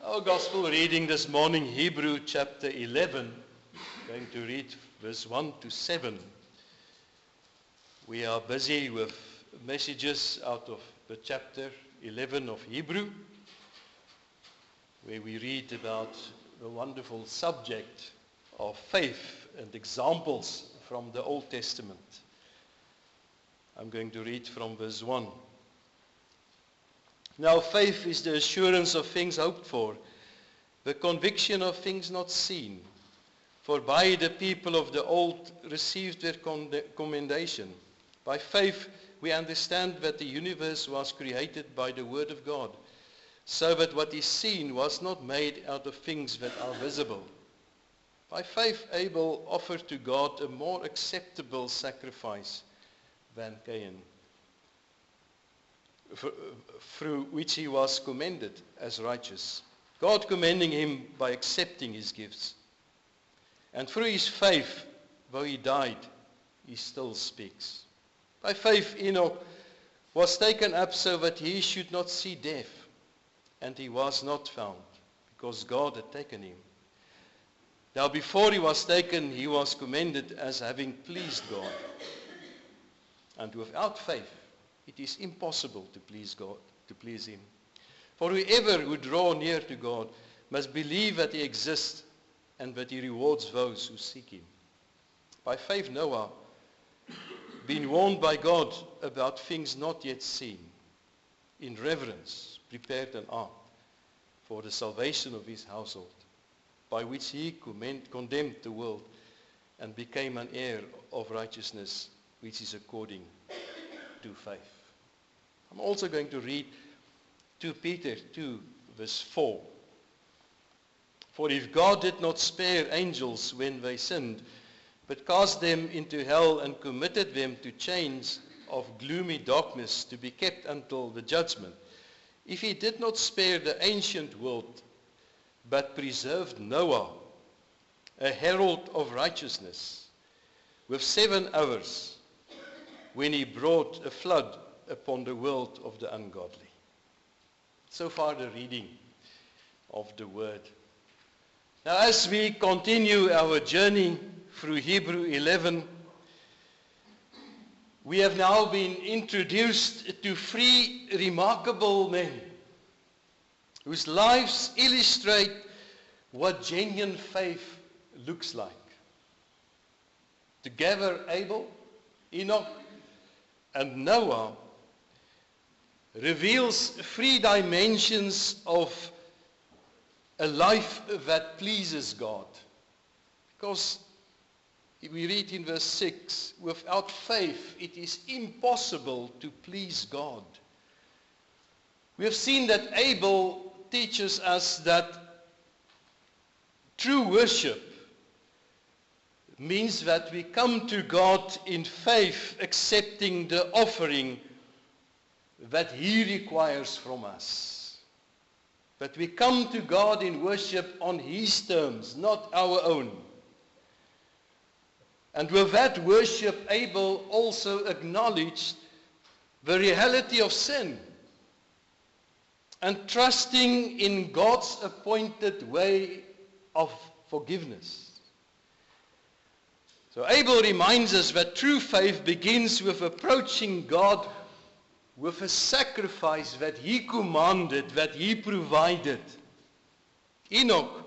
Our gospel reading this morning, Hebrew chapter 11. I'm going to read verse 1 to 7. We are busy with messages out of the chapter 11 of Hebrew, where we read about the wonderful subject of faith and examples from the Old Testament. I'm going to read from verse 1. Now faith is the assurance of things hoped for, the conviction of things not seen. For by the people of the old received their commendation. By faith we understand that the universe was created by the word of God, so that what is seen was not made out of things that are visible. By faith Abel offered to God a more acceptable sacrifice than Cain, through which he was commended as righteous, God commending him by accepting his gifts. And through his faith, though he died, he still speaks. By faith Enoch was taken up so that he should not see death, and he was not found, because God had taken him. Now before he was taken, he was commended as having pleased God. And without faith, it is impossible to please God, to please him. For whoever who draw near to God must believe that he exists and that he rewards those who seek him. By faith Noah, being warned by God about things not yet seen, in reverence prepared an ark for the salvation of his household, by which he condemned the world and became an heir of righteousness, which is according to faith. I'm also going to read 2 Peter 2, verse 4. For if God did not spare angels when they sinned, but cast them into hell and committed them to chains of gloomy darkness to be kept until the judgment, if he did not spare the ancient world, but preserved Noah, a herald of righteousness, with 7 others, when he brought a flood upon the world of the ungodly. So far the reading of the word. Now as we continue our journey through Hebrew 11, we have now been introduced to 3 remarkable men whose lives illustrate what genuine faith looks like. Together Abel, Enoch, and Noah reveals 3 dimensions of a life that pleases God. Because if we read in verse 6, without faith it is impossible to please God. We have seen that Abel teaches us that true worship means that we come to God in faith, accepting the offering that he requires from us. But we come to God in worship on his terms, not our own. And with that worship, Abel also acknowledged the reality of sin and trusting in God's appointed way of forgiveness. So Abel reminds us that true faith begins with approaching God with a sacrifice that he commanded, that he provided. Enoch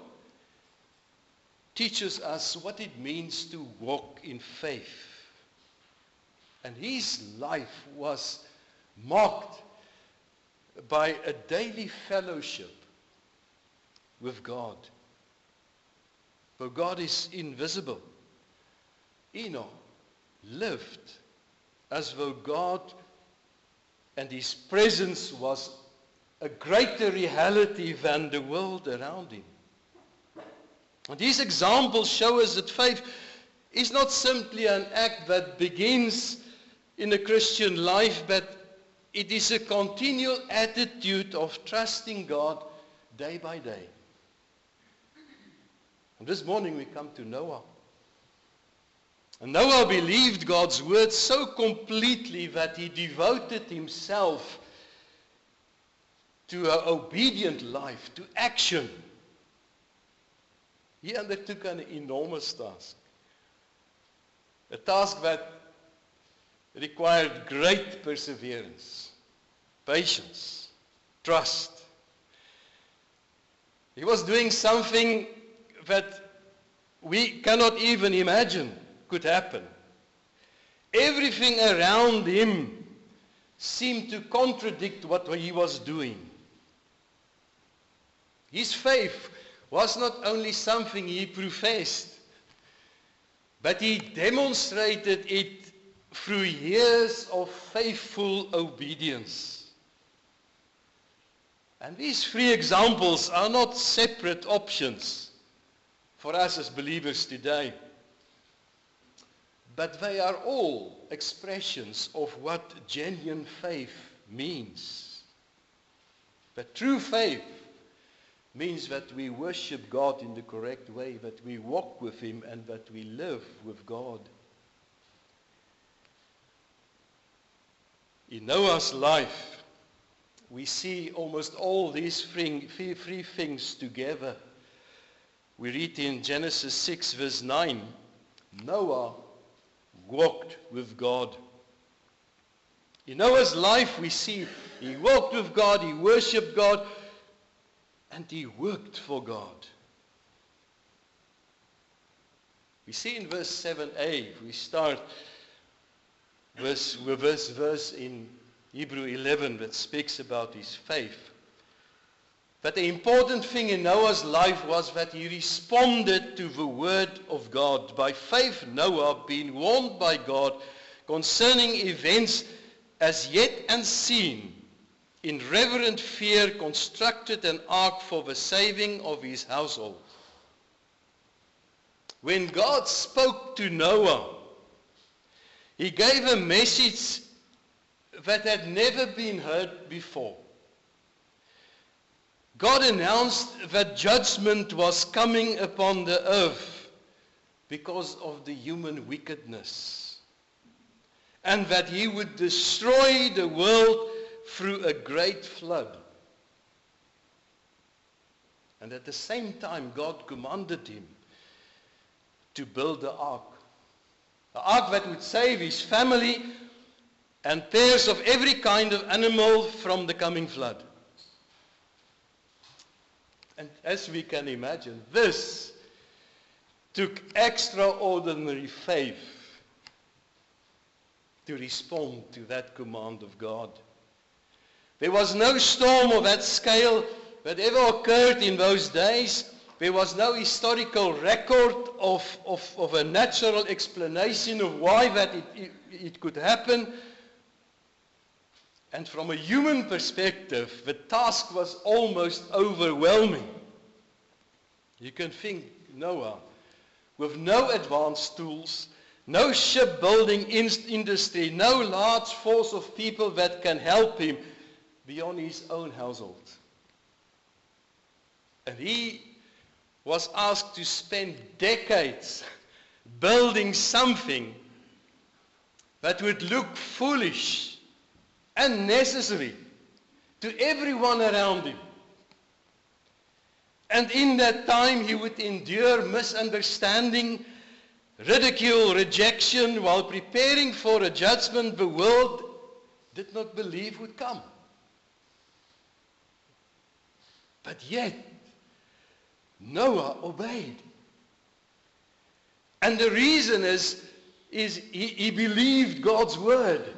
teaches us what it means to walk in faith. And his life was marked by a daily fellowship with God. For God is invisible. Enoch lived as though God and his presence was a greater reality than the world around him. And these examples show us that faith is not simply an act that begins in a Christian life, but it is a continual attitude of trusting God day by day. And this morning we come to Noah. And Noah believed God's word so completely that he devoted himself to an obedient life, to action. He undertook an enormous task. A task that required great perseverance, patience, trust. He was doing something that we cannot even imagine could happen. Everything around him seemed to contradict what he was doing. His faith was not only something he professed, but he demonstrated it through years of faithful obedience. And these three examples are not separate options for us as believers today, but they are all expressions of what genuine faith means. But true faith means that we worship God in the correct way, that we walk with Him, and that we live with God. In Noah's life, we see almost all these three things together. We read in Genesis 6 verse 9, Noah walked with God. In Noah's life we see he walked with God, he worshipped God, and he worked for God. We see in verse 7a, we start with this verse in Hebrew 11 that speaks about his faith. But the important thing in Noah's life was that he responded to the word of God. By faith, Noah, being warned by God concerning events as yet unseen, in reverent fear constructed an ark for the saving of his household. When God spoke to Noah, he gave a message that had never been heard before. God announced that judgment was coming upon the earth because of the human wickedness, and that he would destroy the world through a great flood. And at the same time, God commanded him to build the ark that would save his family and pairs of every kind of animal from the coming flood. And as we can imagine, this took extraordinary faith to respond to that command of God. There was no storm of that scale that ever occurred in those days. There was no historical record of a natural explanation of why that it could happen. And from a human perspective, the task was almost overwhelming. You can think Noah, with no advanced tools, no shipbuilding industry, no large force of people that can help him beyond his own household. And he was asked to spend decades building something that would look foolish, unnecessary to everyone around him. And in that time he would endure misunderstanding, ridicule, rejection, while preparing for a judgment the world did not believe would come. But yet, Noah obeyed. And the reason is he believed God's word.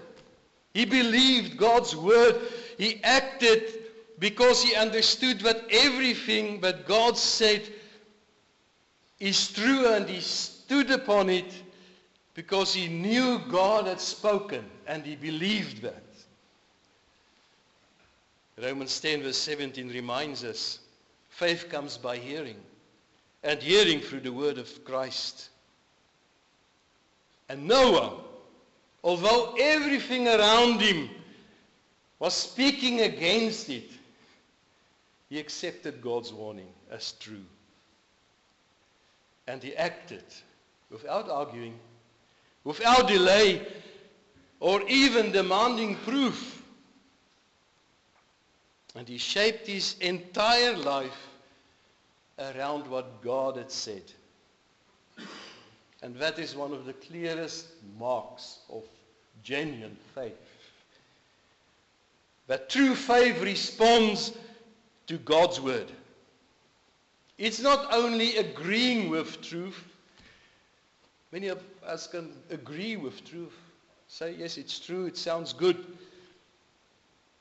He believed God's word. He acted because he understood that everything that God said is true, and he stood upon it because he knew God had spoken and he believed that. Romans 10 verse 17 reminds us, faith comes by hearing, and hearing through the word of Christ. And Noah, although everything around him was speaking against it, he accepted God's warning as true. And he acted without arguing, without delay, or even demanding proof. And he shaped his entire life around what God had said. And that is one of the clearest marks of genuine faith. That true faith responds to God's word. It's not only agreeing with truth. Many of us can agree with truth. Say, yes, it's true, it sounds good.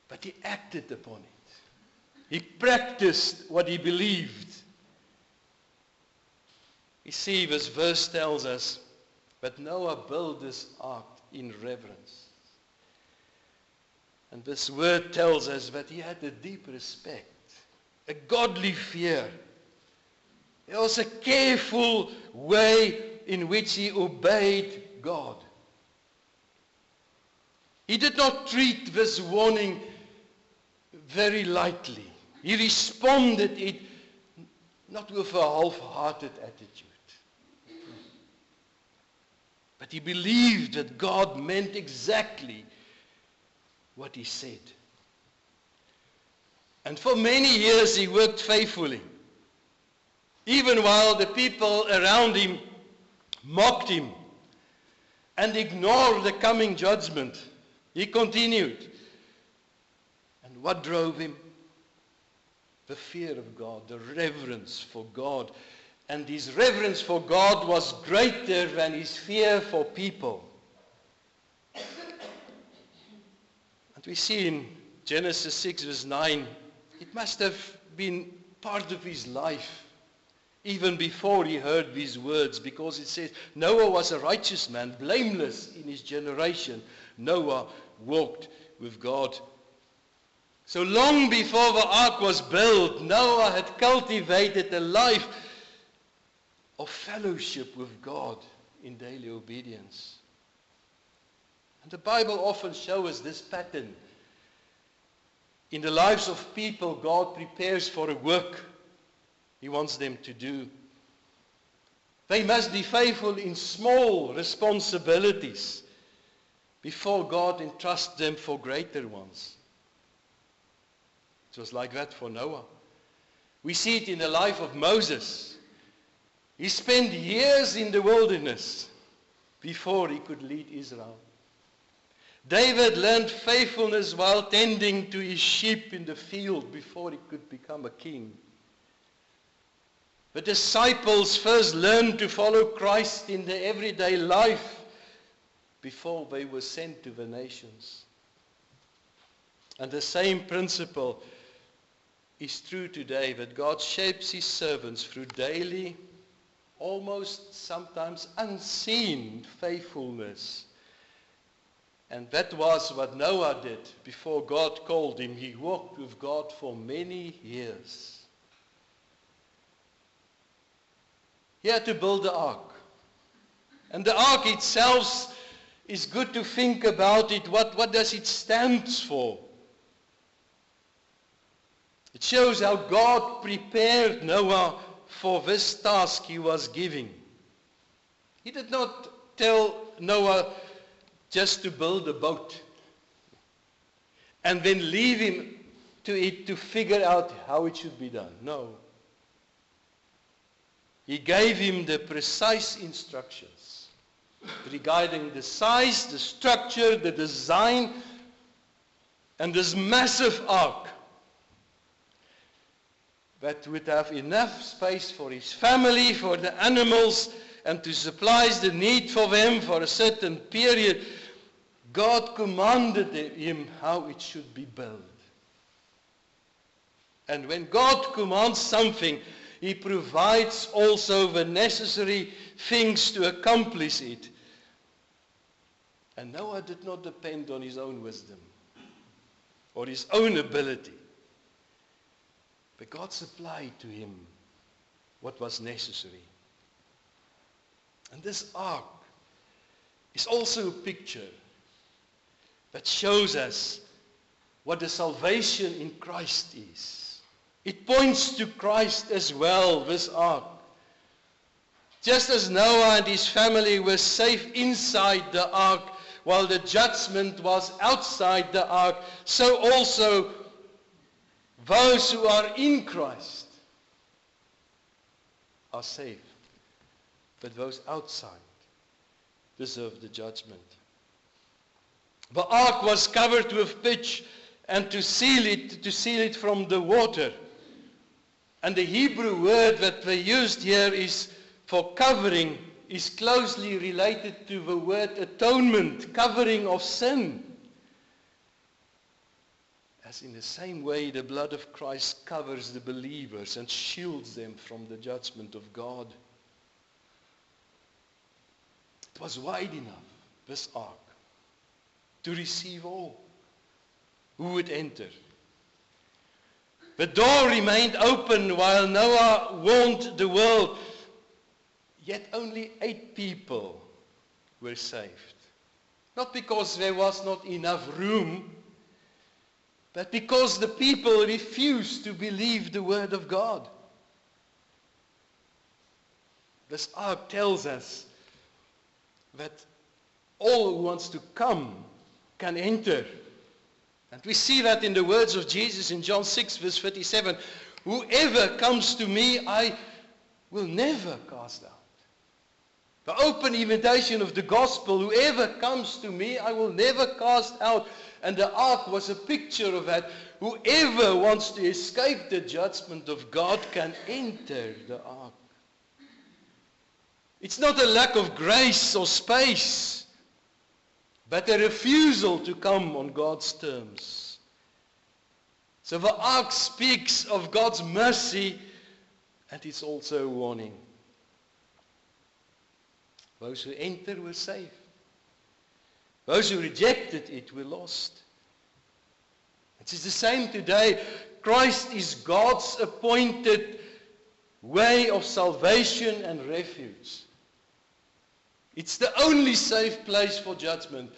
But he acted upon it. He practiced what he believed. You see, this verse tells us that Noah built this ark in reverence. And this word tells us that he had a deep respect, a godly fear. There was a careful way in which he obeyed God. He did not treat this warning very lightly. He responded it not with a half-hearted attitude. But he believed that God meant exactly what he said. And for many years he worked faithfully. Even while the people around him mocked him and ignored the coming judgment, he continued. And what drove him? The fear of God, the reverence for God. And his reverence for God was greater than his fear for people. And we see in Genesis 6 verse 9, it must have been part of his life, even before he heard these words, because it says, Noah was a righteous man, blameless in his generation. Noah walked with God. So long before the ark was built, Noah had cultivated a life of fellowship with God in daily obedience. And the Bible often shows us this pattern. In the lives of people, God prepares for a work he wants them to do. They must be faithful in small responsibilities before God entrusts them for greater ones. It was like that for Noah. We see it in the life of Moses. He spent years in the wilderness before he could lead Israel. David learned faithfulness while tending to his sheep in the field before he could become a king. The disciples first learned to follow Christ in their everyday life before they were sent to the nations. And the same principle is true today, that God shapes his servants through daily, almost sometimes unseen faithfulness. And that was what Noah did before God called him. He walked with God for many years. He had to build the ark. And the ark itself is good to think about it. What does it stand for? It shows how God prepared Noah for this task he was giving. He did not tell Noah just to build a boat and then leave him to it to figure out how it should be done. No. He gave him the precise instructions regarding the size, the structure, the design, and this massive ark that would have enough space for his family, for the animals, and to supply the need for them for a certain period. God commanded him how it should be built. And when God commands something, he provides also the necessary things to accomplish it. And Noah did not depend on his own wisdom or his own ability. But God supplied to him what was necessary. And this ark is also a picture that shows us what the salvation in Christ is. It points to Christ as well, this ark. Just as Noah and his family were safe inside the ark while the judgment was outside the ark, so also Those who are in Christ are saved. But those outside deserve the judgment. The ark was covered with pitch, and to seal it from the water. And the Hebrew word that they used here is for covering, is closely related to the word atonement, covering of sin. As in the same way, the blood of Christ covers the believers and shields them from the judgment of God. It was wide enough, this ark, to receive all who would enter. The door remained open while Noah warned the world. Yet only 8 people were saved. Not because there was not enough room, but because the people refused to believe the word of God. This ark tells us that all who wants to come can enter. And we see that in the words of Jesus in John 6, verse 37. Whoever comes to me, I will never cast out. The open invitation of the gospel, whoever comes to me, I will never cast out. And the ark was a picture of that. Whoever wants to escape the judgment of God can enter the ark. It's not a lack of grace or space, but a refusal to come on God's terms. So the ark speaks of God's mercy, and it's also a warning. Those who enter were saved. Those who rejected it were lost. It is the same today. Christ is God's appointed way of salvation and refuge. It's the only safe place for judgment.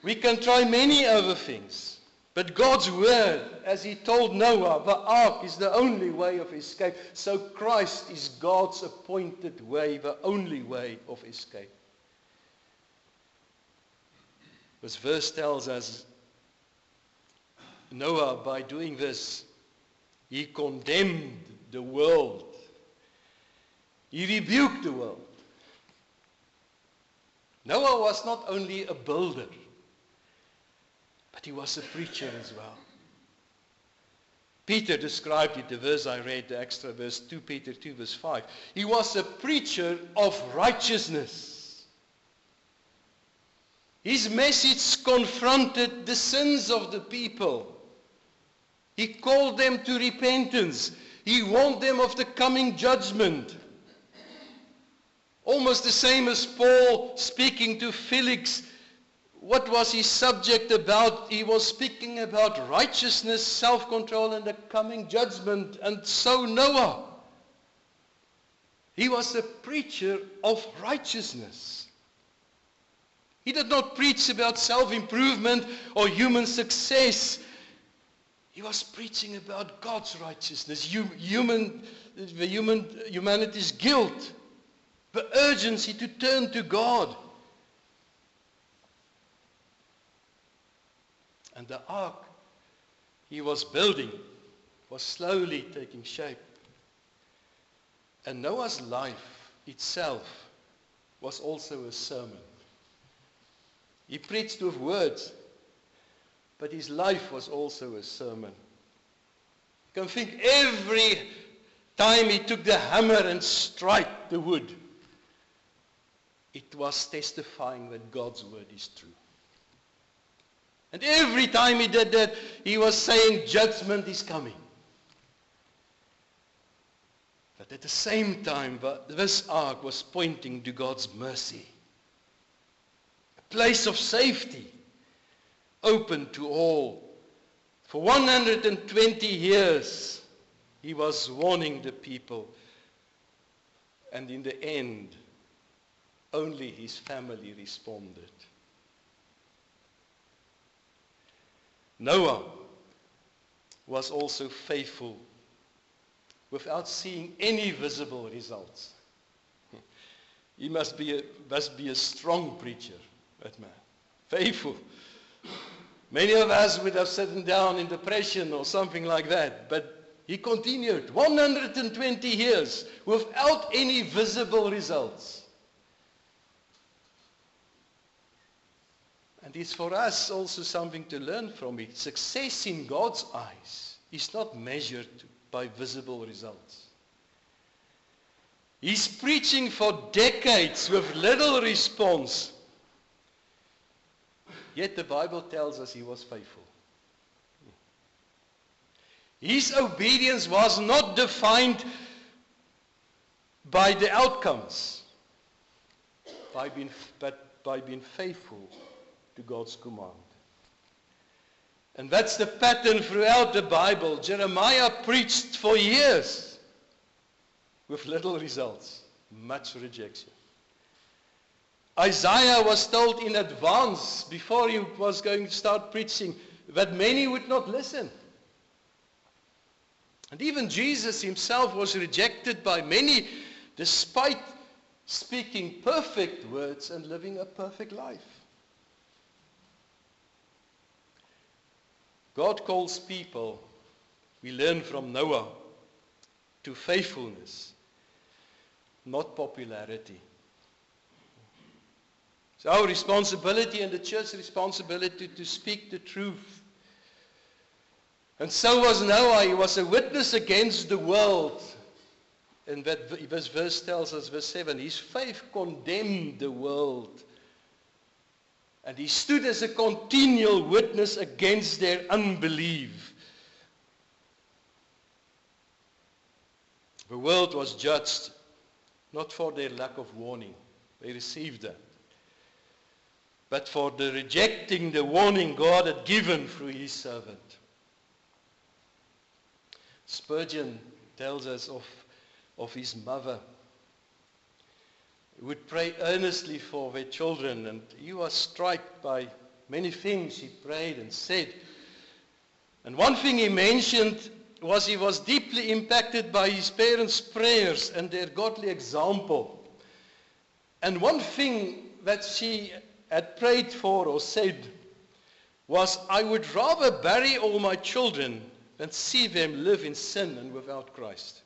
We can try many other things, but God's word, as he told Noah, the ark is the only way of escape. So Christ is God's appointed way, the only way of escape. This verse tells us Noah, by doing this, he condemned the world. He rebuked the world. Noah was not only a builder, but he was a preacher as well. Peter described it, the verse I read, the extra verse, 2 Peter 2 verse 5. He was a preacher of righteousness. His message confronted the sins of the people. He called them to repentance. He warned them of the coming judgment. Almost the same as Paul speaking to Felix. What was his subject about? He was speaking about righteousness, self-control, and the coming judgment. And so Noah. He was a preacher of righteousness. He did not preach about self-improvement or human success. He was preaching about God's righteousness, humanity's guilt, the urgency to turn to God. And the ark he was building was slowly taking shape. And Noah's life itself was also a sermon. He preached with words, but his life was also a sermon. You can think every time he took the hammer and struck the wood, it was testifying that God's word is true. And every time he did that, he was saying judgment is coming. But at the same time, this ark was pointing to God's mercy. A place of safety, open to all. For 120 years, he was warning the people. And in the end, only his family responded. Noah was also faithful without seeing any visible results. He must be a strong preacher, that man. Faithful. Many of us would have sat down in depression or something like that, but he continued 120 years without any visible results. And it's for us also something to learn from it. Success in God's eyes is not measured by visible results. He's preaching for decades with little response. Yet the Bible tells us he was faithful. His obedience was not defined by the outcomes, but by being faithful to God's command. And that's the pattern throughout the Bible. Jeremiah preached for years with little results, much rejection. Isaiah was told in advance, before he was going to start preaching, that many would not listen. And even Jesus himself was rejected by many, despite speaking perfect words and living a perfect life. God calls people, we learn from Noah, to faithfulness, not popularity. It's our responsibility and the church's responsibility to speak the truth. And so was Noah. He was a witness against the world. And that this verse tells us, verse 7, his faith condemned the world. And he stood as a continual witness against their unbelief. The world was judged not for their lack of warning. They received that. But for the rejecting the warning God had given through his servant. Spurgeon tells us of his mother. He would pray earnestly for their children, and he was struck by many things he prayed and said. And one thing he mentioned was he was deeply impacted by his parents' prayers and their godly example. And one thing that she had prayed for or said was, I would rather bury all my children than see them live in sin and without Christ.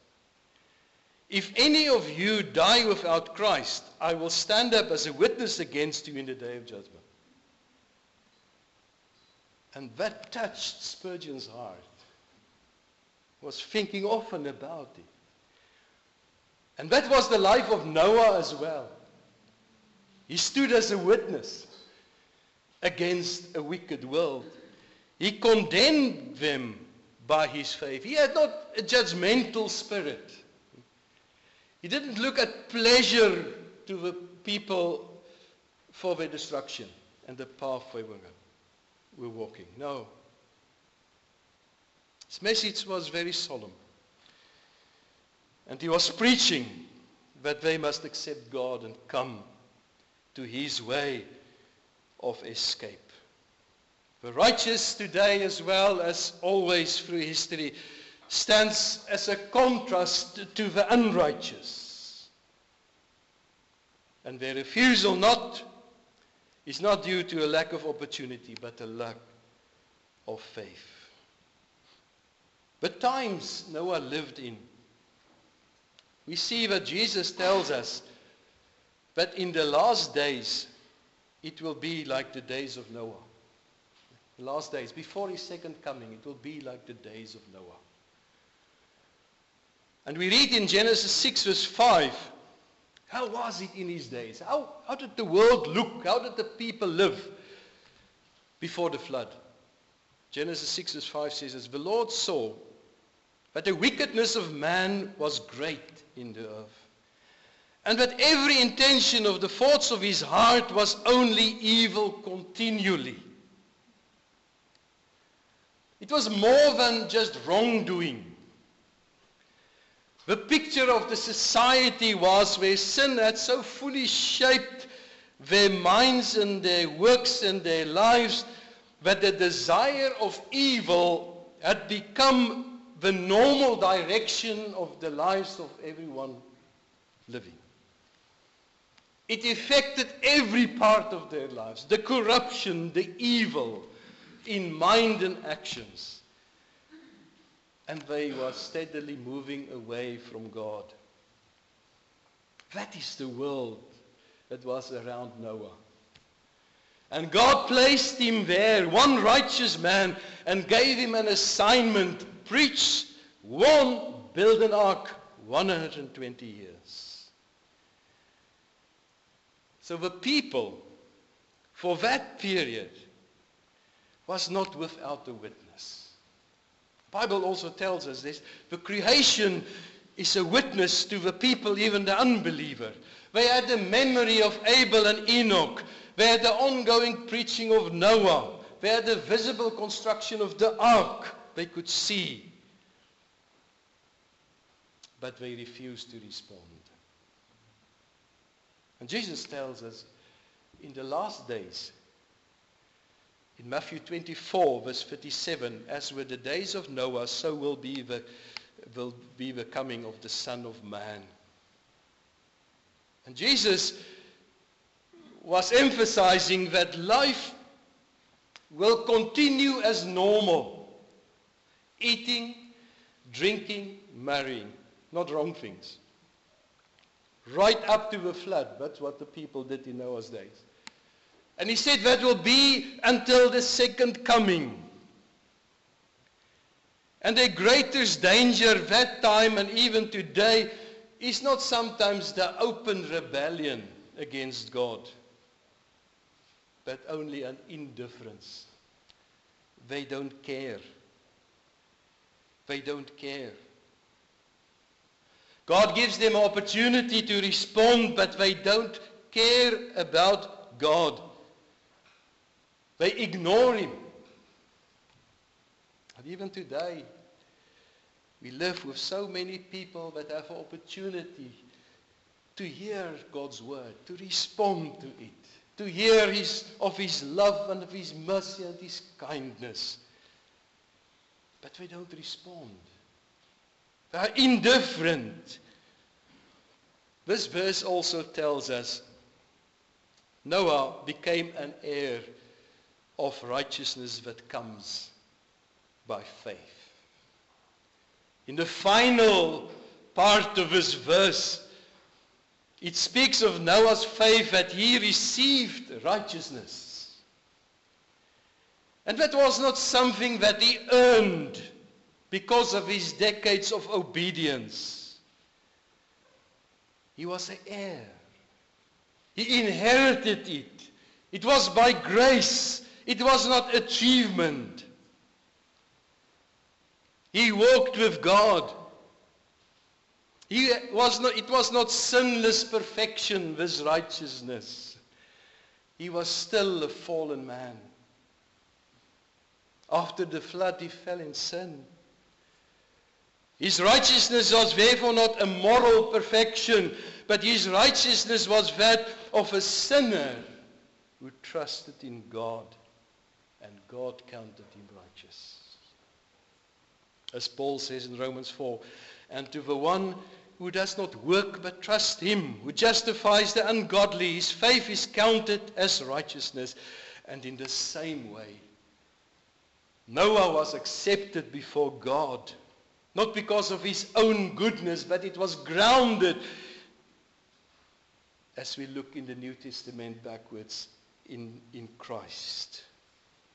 If any of you die without Christ, I will stand up as a witness against you in the day of judgment. And that touched Spurgeon's heart. He was thinking often about it. And that was the life of Noah as well. He stood as a witness against a wicked world. He condemned them by his faith. He had not a judgmental spirit. He didn't look at pleasure to the people for their destruction and the path they were walking. No. His message was very solemn. And he was preaching that they must accept God and come to his way of escape. The righteous today, as well as always through history, stands as a contrast to the unrighteous. And their refusal is not due to a lack of opportunity, but a lack of faith. The times Noah lived in, we see that Jesus tells us that in the last days, it will be like the days of Noah. The last days, before his second coming, it will be like the days of Noah. And we read in Genesis 6 verse 5, how was it in his days? How did the world look? How did the people live before the flood? Genesis 6 verse 5 says, as the Lord saw that the wickedness of man was great in the earth, and that every intention of the thoughts of his heart was only evil continually. It was more than just wrongdoing. The picture of the society was where sin had so fully shaped their minds and their works and their lives that the desire of evil had become the normal direction of the lives of everyone living. It affected every part of their lives. The corruption, the evil, in mind and actions. And they were steadily moving away from God. That is the world that was around Noah. And God placed him there, one righteous man, and gave him an assignment: preach, warn, build an ark, 120 years. So the people for that period was not without a witness. The Bible also tells us this. The creation is a witness to the people, even the unbeliever. They had the memory of Abel and Enoch. They had the ongoing preaching of Noah. They had the visible construction of the ark they could see. But they refused to respond. And Jesus tells us in the last days, in Matthew 24, verse 57, as were the days of Noah, so will be the coming of the Son of Man. And Jesus was emphasizing that life will continue as normal. Eating, drinking, marrying. Not wrong things. Right up to the flood. That's what the people did in Noah's days. And he said that will be until the second coming. And the greatest danger that time and even today is not sometimes the open rebellion against God, but only an indifference. They don't care. They don't care. God gives them opportunity to respond, but they don't care about God. They ignore Him. And even today, we live with so many people that have opportunity to hear God's word, to respond to it, to hear of His love and of His mercy and His kindness. But they don't respond. They are indifferent. This verse also tells us Noah became an heir of righteousness that comes by faith. In the final part of this verse, it speaks of Noah's faith that he received righteousness. And that was not something that he earned because of his decades of obedience. He was an heir. He inherited it. It was by grace. It was not achievement. He walked with God. It was not sinless perfection, this righteousness. He was still a fallen man. After the flood, he fell in sin. His righteousness was therefore not a moral perfection, but his righteousness was that of a sinner who trusted in God, and God counted him righteous. As Paul says in Romans 4, and to the one who does not work but trust him, who justifies the ungodly, his faith is counted as righteousness. And in the same way, Noah was accepted before God, not because of his own goodness, but it was grounded, as we look in the New Testament backwards, in Christ,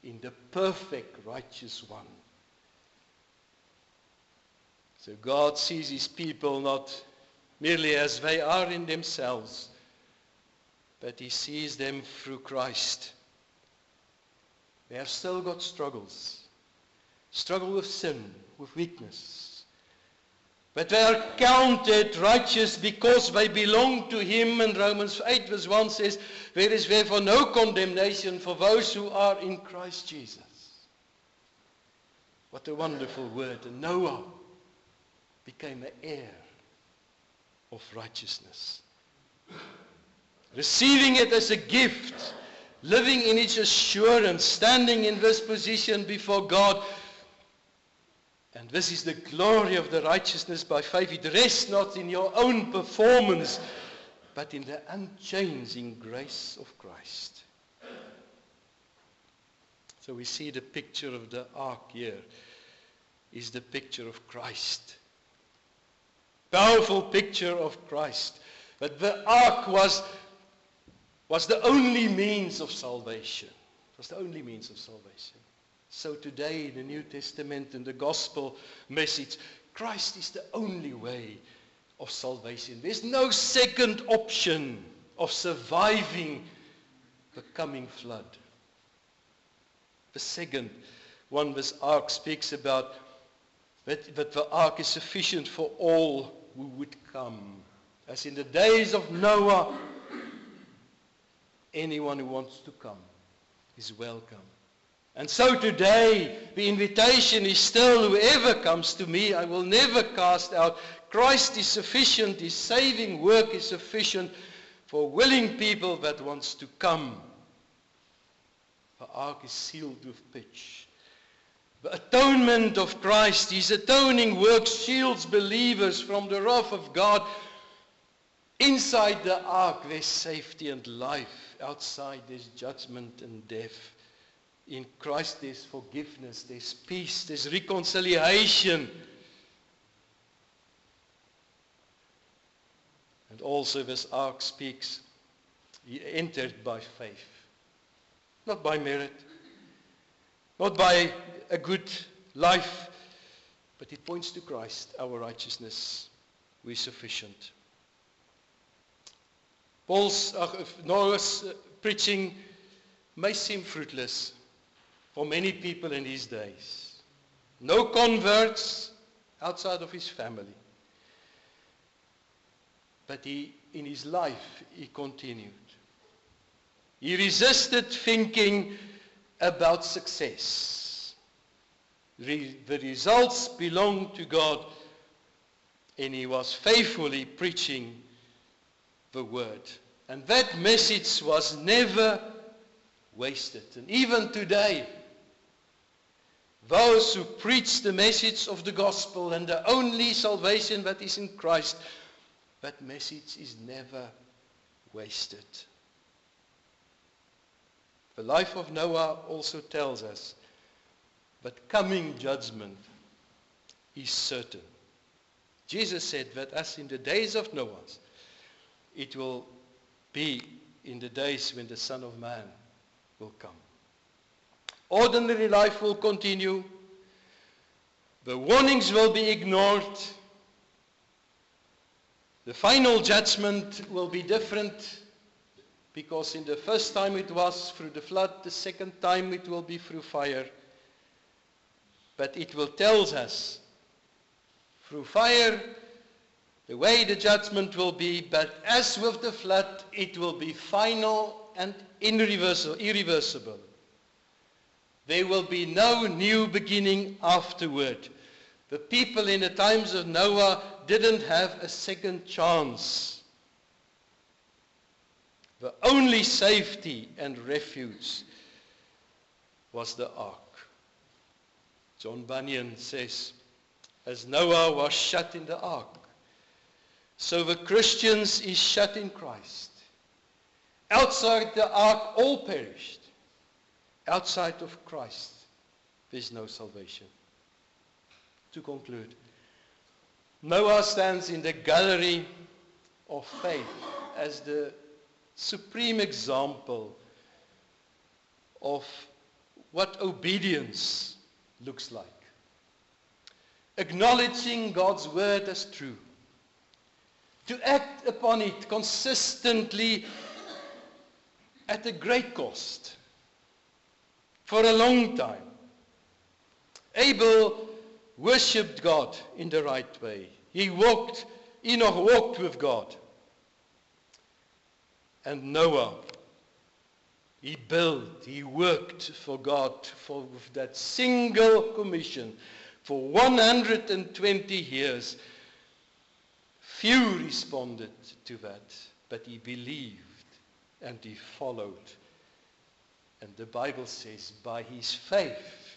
in the perfect righteous one. So God sees his people not merely as they are in themselves, but he sees them through Christ. They have still got struggles. Struggle with sin, with weakness. But they are counted righteous because they belong to him. And Romans 8 verse 1 says, there is therefore no condemnation for those who are in Christ Jesus. What a wonderful word. And Noah became an heir of righteousness. Receiving it as a gift, living in its assurance, standing in this position before God. And this is the glory of the righteousness by faith. It rests not in your own performance, but in the unchanging grace of Christ. So we see the picture of the ark here is the picture of Christ. Powerful picture of Christ. But the ark was the only means of salvation. It was the only means of salvation. So today in the New Testament and the gospel message, Christ is the only way of salvation. There's no second option of surviving the coming flood. The second one, this ark speaks about that the ark is sufficient for all who would come. As in the days of Noah, anyone who wants to come is welcome. And so today, the invitation is still, whoever comes to me, I will never cast out. Christ is sufficient. His saving work is sufficient for willing people that wants to come. The ark is sealed with pitch. The atonement of Christ, his atoning work shields believers from the wrath of God. Inside the ark there's safety and life. Outside there's judgment and death. In Christ there's forgiveness, there's peace, there's reconciliation. And also this ark speaks, he entered by faith. Not by merit, not by a good life, but it points to Christ, our righteousness, who is sufficient. Noah's preaching may seem fruitless for many people in these days. No converts outside of his family. But in his life, he continued. He resisted thinking about success. The results belong to God, and he was faithfully preaching the word. And that message was never wasted. And even today, those who preach the message of the gospel and the only salvation that is in Christ, that message is never wasted. The life of Noah also tells us that coming judgment is certain. Jesus said that as in the days of Noah, it will be in the days when the Son of Man will come. Ordinary life will continue. The warnings will be ignored. The final judgment will be different, because in the first time it was through the flood, the second time it will be through fire. But it will tell us through fire the way the judgment will be, but as with the flood, it will be final and irreversible. There will be no new beginning afterward. The people in the times of Noah didn't have a second chance. The only safety and refuge was the ark. John Bunyan says, as Noah was shut in the ark, so the Christians is shut in Christ. Outside the ark, all perished. Outside of Christ, there's no salvation. To conclude, Noah stands in the gallery of faith as the supreme example of what obedience looks like. Acknowledging God's word as true. To act upon it consistently at a great cost. For a long time. Abel worshipped God in the right way. Enoch walked with God. And Noah, he built, he worked for God with that single commission for 120 years. Few responded to that, but he believed and he followed. And the Bible says by his faith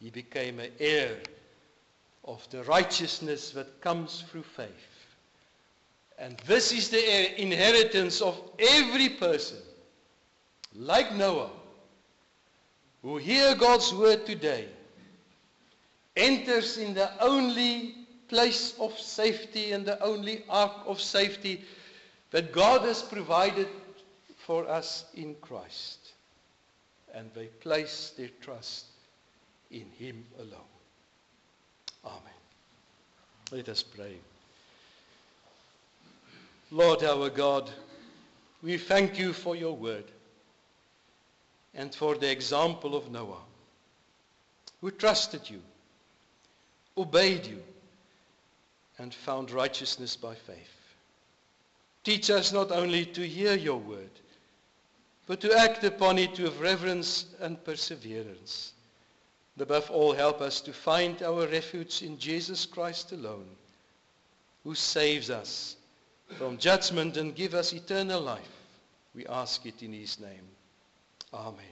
he became an heir of the righteousness that comes through faith. And this is the inheritance of every person, like Noah, who hear God's word today enters in the only place of safety and the only ark of safety that God has provided for us in Christ. And they place their trust in Him alone. Amen. Let us pray. Lord our God, we thank you for your word and for the example of Noah, who trusted you, obeyed you, and found righteousness by faith. Teach us not only to hear your word, but to act upon it with reverence and perseverance. And above all, help us to find our refuge in Jesus Christ alone, who saves us from judgment and gives us eternal life. We ask it in His name. Amen.